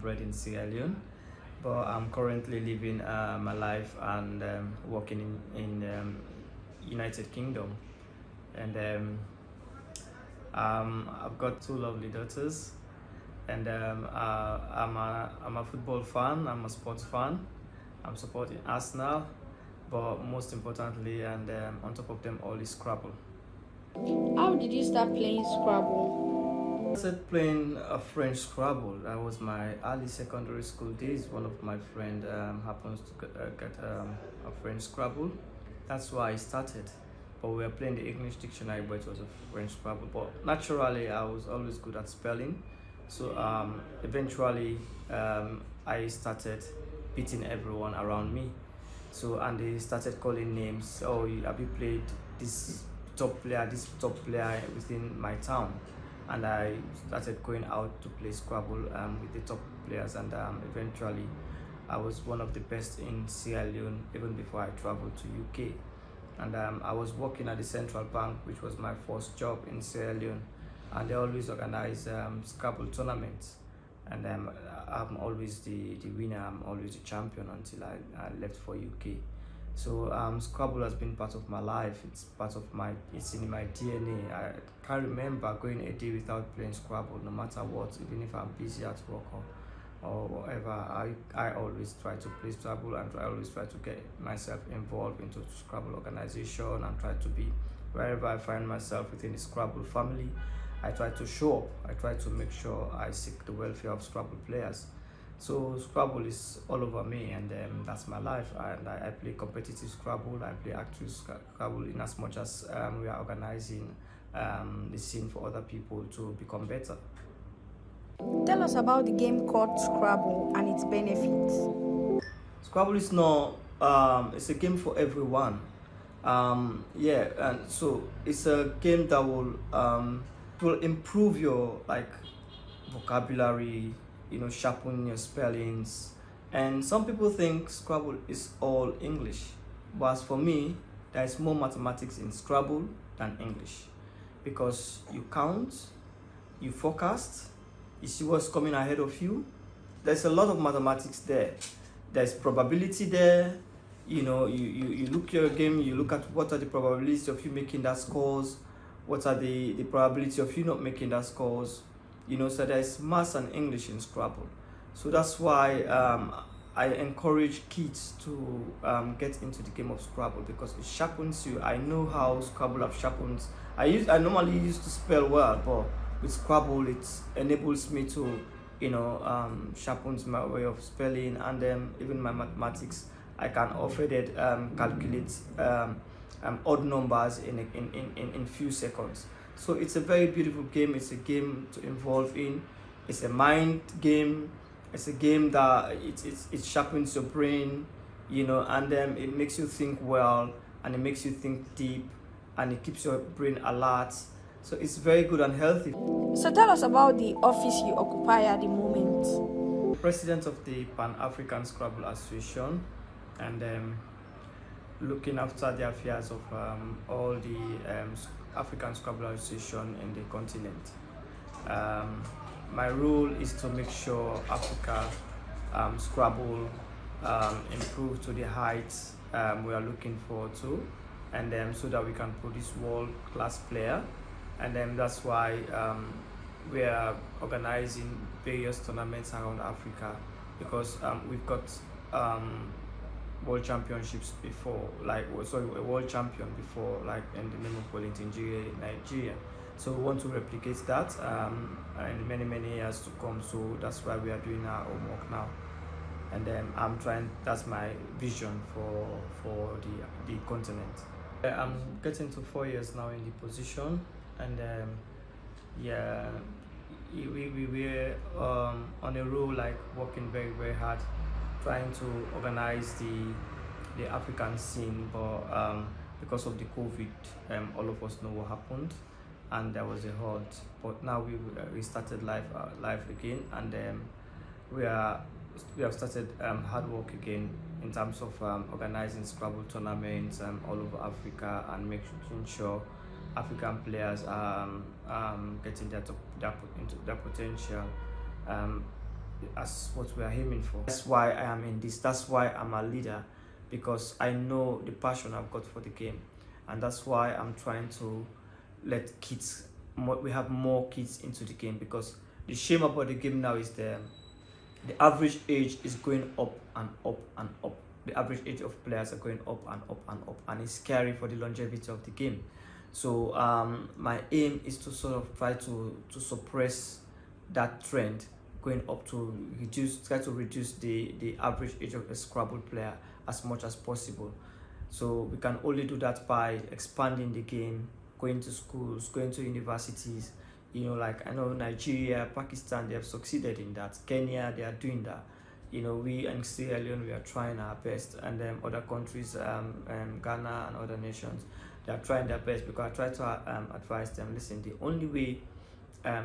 bred in Sierra Leone, but I'm currently living my life and working in United Kingdom. And I've got two lovely daughters, and I'm a football fan. I'm a sports fan. I'm supporting Arsenal, but most importantly, and on top of them all, is Scrabble. How did you start playing Scrabble? I started playing a French Scrabble. That was my early secondary school days. One of my friends happens to get a French Scrabble. That's why I started. But we were playing the English dictionary, but it was a French Scrabble. But naturally, I was always good at spelling. So eventually, I started beating everyone around me. So, and they started calling names. Oh, have you played this top player within my town? And I started going out to play Scrabble with the top players, and eventually I was one of the best in Sierra Leone even before I traveled to UK. And I was working at the Central Bank, which was my first job in Sierra Leone, and they always organize Scrabble tournaments, and I'm always the winner. I'm always the champion until I left for UK. So Scrabble has been part of my life. It's in my DNA. I can't remember going a day without playing Scrabble, no matter what, even if I'm busy at work or whatever. I always try to play Scrabble, and I always try to get myself involved into Scrabble organization, and try to be wherever I find myself within the Scrabble family. I try to show up. I try to make sure I seek the welfare of Scrabble players. So Scrabble is all over me, and that's my life. And I play competitive Scrabble. I play active Scrabble, in as much as we are organizing the scene for other people to become better. Tell us about the game called Scrabble and its benefits. Scrabble is not. It's a game for everyone. Yeah, and so it's a game that will improve your vocabulary, sharpen your spellings. And some people think Scrabble is all English, but as for me, there is more mathematics in Scrabble than English, because you count, you forecast, you see what's coming ahead of you. There's a lot of mathematics there. There's probability there. You look your game, you look at what are the probabilities of you making that scores, what are the probability of you not making that scores. So there's maths and English in Scrabble. So that's why I encourage kids to get into the game of Scrabble, because it sharpens you. I know how Scrabble have sharpened. I normally used to spell well, but with Scrabble it enables me to sharpens my way of spelling, and even my mathematics. I can offended calculate odd numbers in few seconds. So it's a very beautiful game. It's a game to involve in. It's a mind game. It's a game that it sharpens your brain, and it makes you think well, and it makes you think deep, and it keeps your brain alert. So it's very good and healthy. So tell us about the office you occupy at the moment. President of the Pan-African Scrabble Association, and looking after the affairs of all the African Scrabble Association in the continent. My role is to make sure Africa Scrabble improve to the heights we are looking forward to, and so that we can produce world-class player. And that's why we are organizing various tournaments around Africa, because we've got world championships before, a world champion before, in the name of Nigeria. So we want to replicate that in many years to come. So that's why we are doing our homework now, and that's my vision for the continent. I'm getting to 4 years now in the position, and we were on a roll, working very, very hard, trying to organize the African scene, but because of the COVID, all of us know what happened, and there was a halt. But now we started live again, and we have started hard work again in terms of organizing Scrabble tournaments all over Africa, and making sure African players are getting into their potential. as what we are aiming for. That's why I am in this. That's why I'm a leader, because I know the passion I've got for the game, and that's why I'm trying to let kids we have more kids into the game, because the shame about the game now is the average age is going up and up and up. The average age of players are going up and up and up, and it's scary for the longevity of the game. So my aim is to sort of try to suppress that trend going up, to try to reduce the average age of a Scrabble player as much as possible. So we can only do that by expanding the game, going to schools, going to universities. Like I know Nigeria, Pakistan, they have succeeded in that. Kenya, they are doing that. We in Sierra Leone, we are trying our best, and then other countries, Ghana and other nations, they are trying their best, because I try to advise them, listen, the only way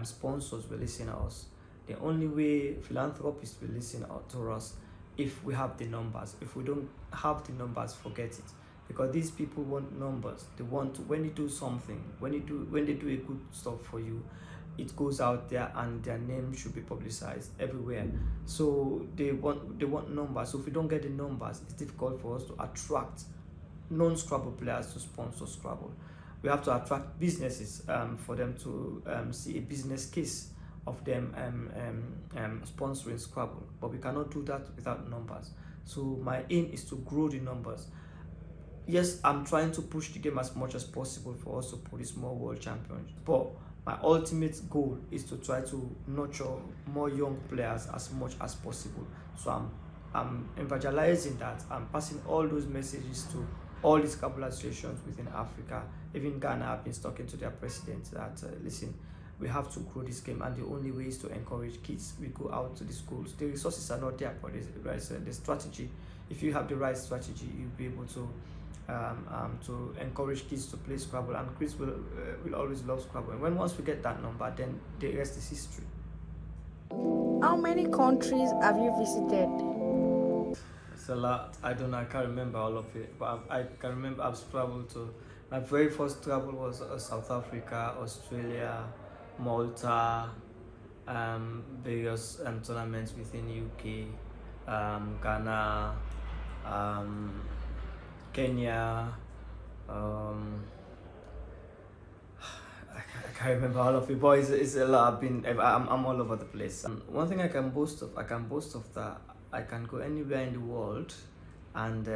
sponsors will listen to us, the only way philanthropists will listen to us, if we have the numbers. If we don't have the numbers, forget it, because these people want numbers. They want to, when you do something, when they do a good stuff for you, it goes out there and their name should be publicized everywhere. So they want numbers. So if we don't get the numbers, it's difficult for us to attract non-Scrabble players to sponsor Scrabble. We have to attract businesses for them to see a business case of them sponsoring Scrabble, but we cannot do that without numbers. So my aim is to grow the numbers. Yes, I'm trying to push the game as much as possible for us to produce more world champions, but my ultimate goal is to try to nurture more young players as much as possible. So I'm evangelizing that. I'm passing all those messages to all these Scrabble associations within Africa. Even Ghana, I've been talking to their president that listen, we have to grow this game, and the only way is to encourage kids. We go out to the schools. The resources are not there, but there's the strategy. If you have the right strategy, you'll be able to encourage kids to play Scrabble, and kids will always love Scrabble. And once we get that number, then the rest is history. How many countries have you visited? It's a lot. I can't remember all of it, but I can remember I've traveled to. My very first travel was South Africa, Australia, Malta, various tournaments within UK, Ghana, Kenya. I can't remember all of it, but it's a lot. I'm all over the place. One thing I can boast of that I can go anywhere in the world, and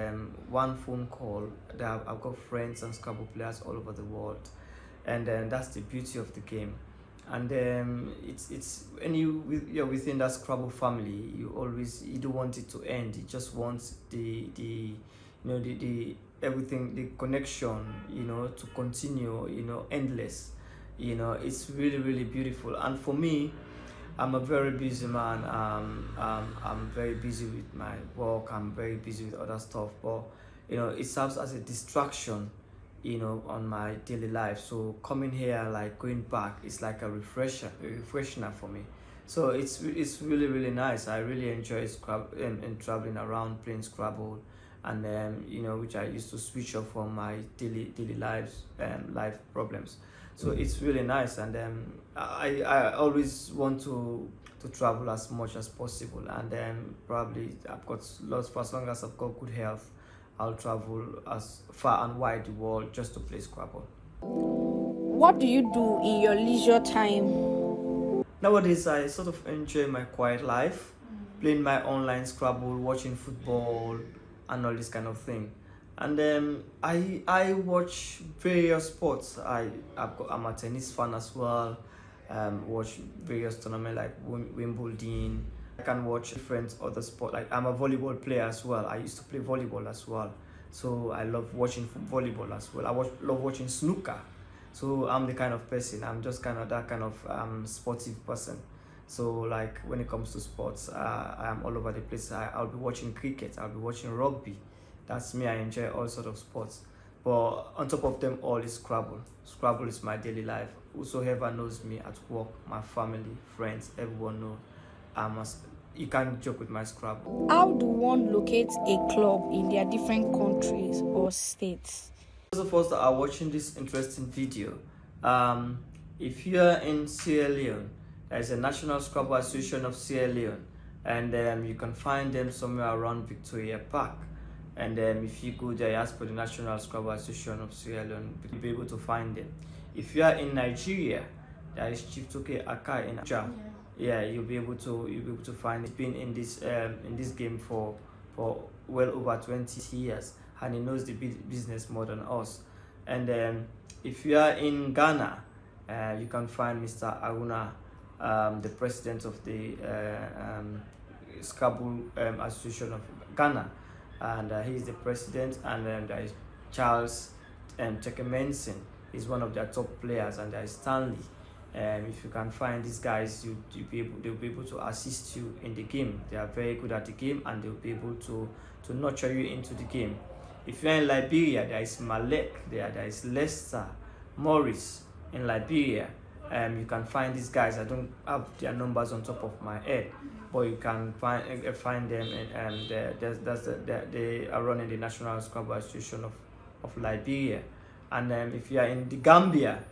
one phone call, that I've got friends and Scrabble players all over the world, and that's the beauty of the game. And it's when you're within that Scrabble family, you don't want it to end. You just want the everything, the connection, to continue, endless. It's really, really beautiful. And for me, I'm a very busy man. I'm very busy with my work. I'm very busy with other stuff, but it serves as a distraction, on my daily life. So coming here, like going back, it's like a refresher for me. So it's really, really nice. I really enjoy Scrabble and traveling around playing Scrabble, and which I used to switch off from my daily life problems. So it's really nice, and I always want to travel as much as possible, and probably I've got lots, for as long as I've got good health, I'll travel as far and wide the world just to play Scrabble. What do you do in your leisure time? Nowadays, I sort of enjoy my quiet life, playing my online Scrabble, watching football, and all this kind of thing. And I watch various sports. I'm a tennis fan as well. Watch various tournaments like Wimbledon. I can watch different other sports. Like I'm a volleyball player as well. I used to play volleyball as well. So I love watching volleyball as well. Love watching snooker. So I'm the kind of person. I'm just kind of that kind of sportive person. So like when it comes to sports, I am all over the place. I'll be watching cricket. I'll be watching rugby. That's me. I enjoy all sorts of sports. But on top of them all is Scrabble. Scrabble is my daily life. Whosoever knows me at work, my family, friends, everyone know you can't joke with my Scrabble. How do one locate a club in their different countries or states? Those of us that are watching this interesting video, if you're in Sierra Leone, there's a National Scrabble Association of Sierra Leone. and you can find them somewhere around Victoria Park. And if you go there, ask for the National Scrabble Association of Sierra Leone, you'll be able to find them. If you are in Nigeria, there is Chief Toke Aka in Abuja. Yeah, you'll be able to find it. Been in this game for well over 20 years, and he knows the business more than us. And if you are in Ghana, you can find Mr. Aruna, the president of the Scrabble Association of Ghana, and he is the president. And there is Charles Chekemensin. He's one of their top players, and there is Stanley. If you can find these guys, they'll be able to assist you in the game. They are very good at the game, and they'll be able to nurture you into the game. If you're in Liberia, there is Malek there is Lester, Morris in Liberia. You can find these guys. I don't have their numbers on top of my head, but you can find them, and they are running the National Scrabble Association of Liberia. And if you are in the Gambia,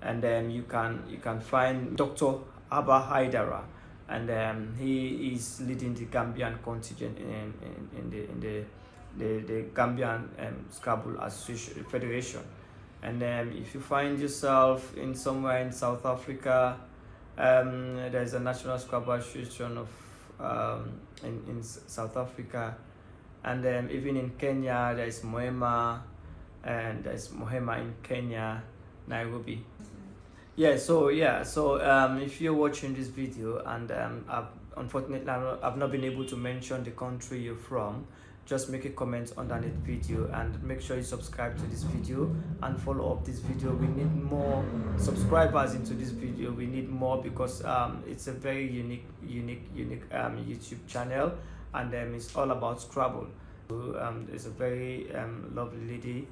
and you can find Dr. Abba Haidara, and he is leading the Gambian contingent in the Gambian Scrabble Association Federation. And if you find yourself in somewhere in South Africa, there's a National Scrabble Association of in South Africa, and even in Kenya there's Mohema, and there's Mohema in Kenya, Nairobi. So if you're watching this video and unfortunately I've not been able to mention the country you're from, just make a comment underneath video, and make sure you subscribe to this video and follow up this video. We need more subscribers into this video. We need more, because it's a very unique YouTube channel, and it's all about Scrabble. There's a very lovely lady,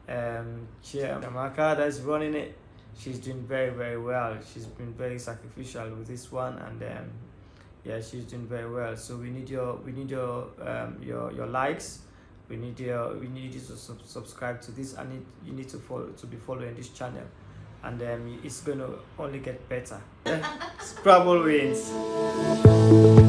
Chiamaka, that's running it. She's doing very well. She's been very sacrificial with this one, and she's doing very well. So we need your likes. We need you to subscribe to this, and you need to be following this channel, and it's gonna only get better. Scrabble wins.